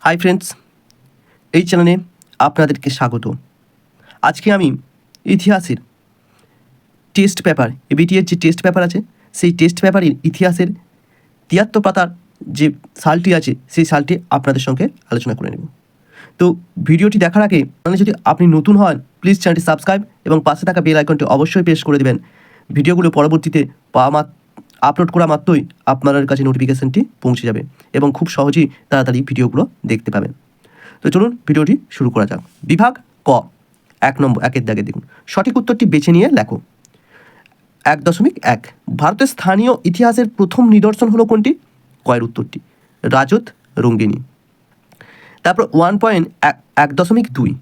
Hi friends, এই চ্যানেলে আপনাদেরকে স্বাগত। আজকে আমি ইতিহাসের টেস্ট পেপার, এবিটিএর যে টেস্ট পেপার আছে সেই টেস্ট পেপারের ইতিহাসের ৭৩ পাতার যে সালটি আছে সেই সালটি আপনাদের সঙ্গে আলোচনা করে নেব। তো ভিডিওটি দেখার আগে যদি আপনি নতুন হন প্লিজ চ্যানেলটি সাবস্ক্রাইব এবং পাশে থাকা বেল আইকনটি অবশ্যই প্রেস করে দেবেন। ভিডিওগুলো পরবর্তীতে আপলোড করা মাত্রই আপনাদের কাছে নোটিফিকেশনটি পৌঁছে যাবে এবং খুব সহজেই তাড়াতাড়ি ভিডিওগুলো দেখতে পাবেন। তো চলুন ভিডিওটি শুরু করা যাক। বিভাগ ক, ১ নম্বর, একের দাগে দেখুন, সঠিক উত্তরটি বেছে নিয়ে লেখো। ১.১ ভারতের স্থানীয় ইতিহাসের প্রথম নিদর্শন হলো কোনটি? কয়ের উত্তরটি রাজত রঙ্গিনী। তারপর 1.1.2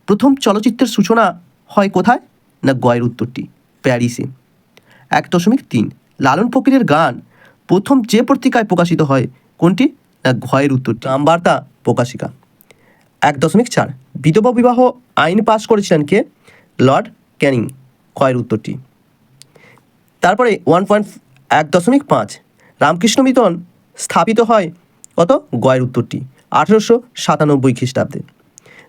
প্রথম চলচ্চিত্রের সূচনা হয় কোথায়? না গয়ের উত্তরটি প্যারিসে। ১.৩ লালন ফকিরের গান প্রথম যে পত্রিকায় প্রকাশিত হয় কোনটি? না ঘয়ের উত্তরটি আমবার্তা প্রকাশিকা। ১.৪ বিধবা বিবাহ আইন পাশ করেছিলেন কে? লর্ড ক্যানিং। ক্ষয়ের উত্তরটি। তারপরে 1.1.5 রামকৃষ্ণ মিশন স্থাপিত হয় কত? গয়ের উত্তরটি 1897 খ্রিস্টাব্দে।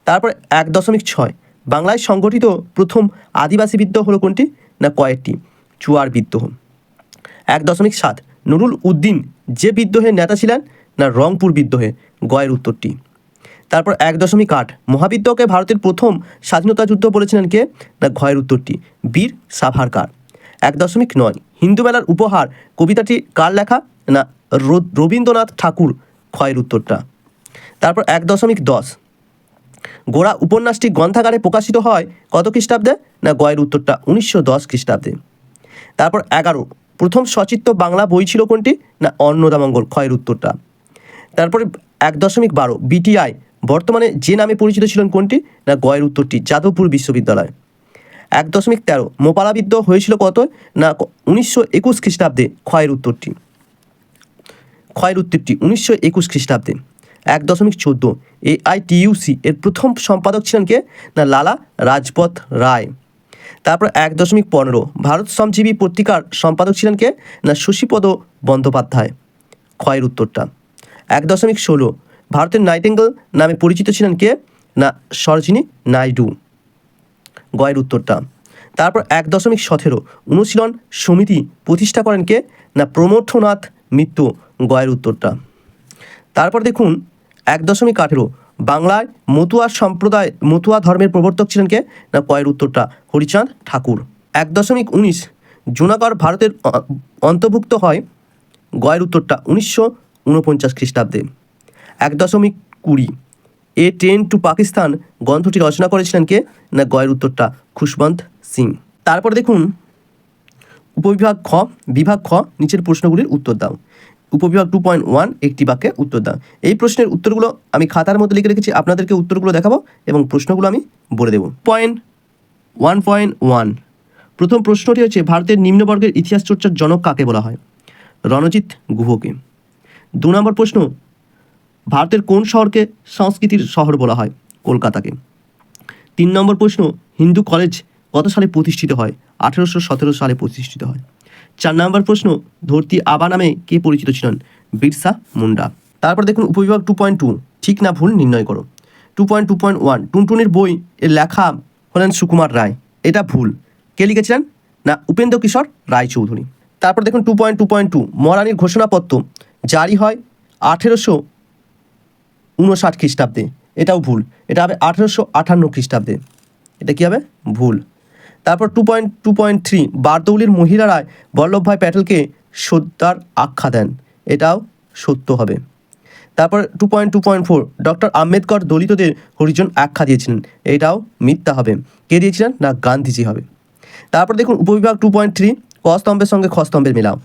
তারপর 1.6 বাংলায় সংগঠিত প্রথম আদিবাসী বিদ্রোহ হলো কোনটি? না কয়েকটি চুয়ার বিদ্রোহ। 1.7 নুরুল উদ্দিন যে বিদ্রোহের নেতা ছিলেন? না রংপুর বিদ্রোহে। গয়ের উত্তরটি। তারপর 1.8 মহাবিদ্রোহকে ভারতের প্রথম স্বাধীনতা যুদ্ধ বলেছিলেন কে? না ঘয়ের উত্তরটি বীর সাভারকার। 1.9 হিন্দু মেলার উপহার কবিতাটি কার লেখা? না রবীন্দ্রনাথ ঠাকুর। ক্ষয়ের উত্তরটা। তারপর 1.10 গোড়া উপন্যাসটি গ্রন্থাগারে প্রকাশিত হয় কত খ্রিস্টাব্দে? না গয়ের উত্তরটা 1910 খ্রিস্টাব্দে। তারপর 11 প্রথম সচিত্র বাংলা বই ছিল কোনটি? না অন্নদামঙ্গল। ক্ষয়ের উত্তরটা। তারপরে 1.12 বিটিআই বর্তমানে যে নামে পরিচিত ছিলেন কোনটি? না গয়ের উত্তরটি যাদবপুর বিশ্ববিদ্যালয়। 1.13 মোপালা বিদ্রোহ হয়েছিল কত? না 1921 খ্রিস্টাব্দে। ক্ষয়ের উত্তরটি 1921 খ্রিস্টাব্দে। 1.14 AITUC এর প্রথম সম্পাদক ছিলেন কে? না লালা রাজপথ রায়। তারপর 1.15 ভারত শ্রমজীবী পত্রিকার সম্পাদক ছিলেন কে? না শশীপদ বন্দ্যোপাধ্যায়। ক্ষয়ের উত্তরটা। 1.16 ভারতের নাইটিঙ্গেল নামে পরিচিত ছিলেন কে? না সরোজিনী নাইডু। গয়ের উত্তরটা। তারপর 1.17 অনুশীলন সমিতি প্রতিষ্ঠা করেন কে? না প্রমথনাথ মিত্র। গয়ের উত্তরটা। তারপর দেখুন 1.18 বাংলায় মতুয়া ধর্মের প্রবর্তক ছিলেন কে? না কয়ের উত্তরটা হরিচাঁদ ঠাকুর। 1.19 জুনাগড় ভারতের অন্তর্ভুক্ত হয়। গয়ের উত্তরটা 1949 খ্রিস্টাব্দে। 1.20 এ ট্রেন টু পাকিস্তান গ্রন্থটি রচনা করেছিলেন কে? না গয়ের উত্তরটা খুশবন্ত সিং। তারপর দেখুন উপবিভাগ খ, বিভাগ খ নিচের প্রশ্নগুলির উত্তর দাও। উপবিভাগ 2.1 একটি বাক্যে উত্তর দাও। এই প্রশ্নের উত্তরগুলো আমি খাতার মধ্যে লিখে রেখেছি, আপনাদেরকে উত্তরগুলো দেখাবো এবং প্রশ্নগুলো আমি বলে দেবো। 1.1 প্রথম প্রশ্নটি হচ্ছে ভারতের নিম্নবর্গের ইতিহাস চর্চার জনক কাকে বলা হয়? রণজিৎ গুহকে। 2 নম্বর প্রশ্ন ভারতের কোন শহরকে সংস্কৃতির শহর বলা হয়? কলকাতাকে। 3 নম্বর প্রশ্ন হিন্দু কলেজ কত সালে প্রতিষ্ঠিত হয়? 1817 সালে প্রতিষ্ঠিত হয়। 4 নম্বর প্রশ্ন ধরতি আবা নামে কে পরিচিত ছিলেন? বিরসা মুন্ডা। তারপর দেখুন উপবিভাগ 2.2 ঠিক না ভুল নির্ণয় করো। 2.2.1 টুনটুনির বই এর লেখা হলেন সুকুমার রায়। এটা ভুল। কে লিখেছিলেন? না উপেন্দ্র কিশোর রায়চৌধুরী। তারপর দেখুন 2.2.2 মরানির ঘোষণাপত্র জারি হয় 1859 খ্রিস্টাব্দে। এটাও ভুল। এটা হবে 1858 খ্রিস্টাব্দে। এটা কী হবে? ভুল। তারপর 2.2.3 বারদৌলির মহিলারা বল্লভভাই প্যাটেলকে সর্দার আখ্যা দেন। এটাও সত্য হবে। তারপর 2.2.4 ডক্টর আম্বেদকর দলিতদের হরিজন আখ্যা দিয়েছিলেন। এটাও মিথ্যা হবে। কে দিয়েছিলেন? না গান্ধীজি হবে। তারপর দেখুন উপবিভাগ 2.3 ক স্তম্ভের সঙ্গে খ স্তম্ভের মিলাও।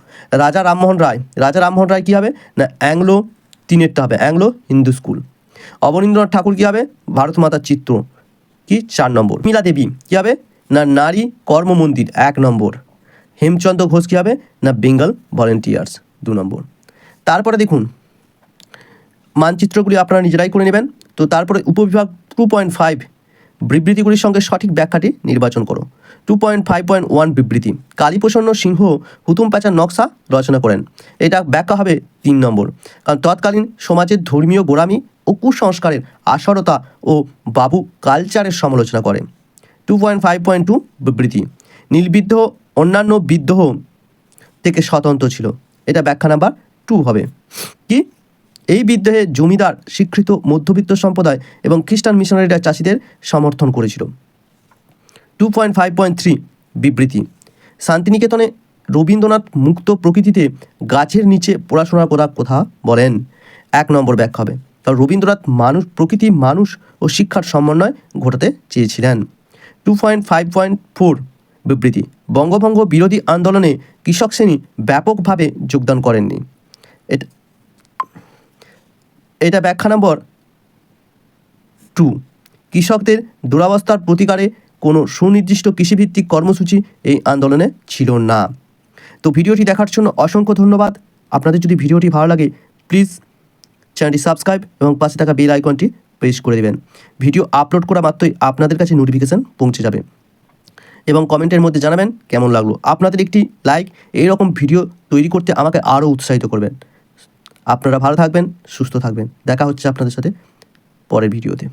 রাজা রামমোহন রায় কী হবে? না অ্যাংলো 3 হবে, অ্যাংলো হিন্দু স্কুল। অবনীন্দ্রনাথ ঠাকুর কী হবে? ভারত মাতার চিত্র কি 4 নম্বর। মিলা দেবী কী হবে? না নারী কর্ম মন্দির 1 নম্বর। হেমচন্দ্র ঘোষ কী হবে? না বেঙ্গল ভলেন্টিয়ার্স 2 নম্বর। তারপরে দেখুন মানচিত্রগুলি আপনারা নিজেরাই করে নেবেন। তো তারপরে উপবিভাগ 2.5 বিবৃতিগুলির সঙ্গে সঠিক ব্যাখ্যাটি নির্বাচন করো। 2.5.1 বিবৃতি কালীপ্রসন্ন সিংহ হুতুম প্যাঁচার নকশা রচনা করেন। এটা ব্যাখ্যা হবে 3 নম্বর। কারণ তৎকালীন সমাজের ধর্মীয় গোড়ামি ও কুসংস্কারের আসরতা ও বাবু কালচারের সমালোচনা করে। 2.5.2 বিবৃতি, নীল বিদ্রোহ অন্যান্য বিদ্রোহ থেকে স্বতন্ত্র ছিল। এটা ব্যাখ্যা নাম্বার 2 হবে। কি, এই বিদ্রোহে জমিদার, স্বীকৃত মধ্যবিত্ত সম্প্রদায় এবং খ্রিস্টান মিশনারিরা চাষিদের সমর্থন করেছিল। 2.5.3 বিবৃতি, শান্তিনিকেতনে রবীন্দ্রনাথ মুক্ত প্রকৃতিতে গাছের নিচে পড়াশোনা করার কথা বলেন। 1 নম্বর ব্যাখ্যা হবে। কারণ রবীন্দ্রনাথ প্রকৃতি, মানুষ ও শিক্ষার সমন্বয় ঘটাতে চেয়েছিলেন। 2.5.4 বিবৃতি, বঙ্গভঙ্গ বিরোধী আন্দোলনে কৃষক শ্রেণী ব্যাপকভাবে যোগদান করেননি। এটা ব্যাখ্যা নম্বর 2। কৃষকদের দুরবস্থার প্রতিকারে কোনো সুনির্দিষ্ট কৃষিভিত্তিক কর্মসূচি এই আন্দোলনে ছিল না। তো ভিডিওটি দেখার জন্য অসংখ্য ধন্যবাদ। আপনাদের যদি ভিডিওটি ভালো লাগে প্লিজ চ্যানেলটি সাবস্ক্রাইব এবং পাশে থাকা বেল আইকনটি প্রেস করে দেবেন। ভিডিও আপলোড করা মাত্রই আপনাদের কাছে নোটিফিকেশান পৌঁছে যাবে। এবং কমেন্টের মধ্যে জানাবেন কেমন লাগলো। আপনাদের একটি লাইক এইরকম ভিডিও তৈরি করতে আমাকে আরও উৎসাহিত করবেন। আপনারা ভালো থাকবেন, সুস্থ থাকবেন। দেখা হচ্ছে আপনাদের সাথে পরের ভিডিওতে।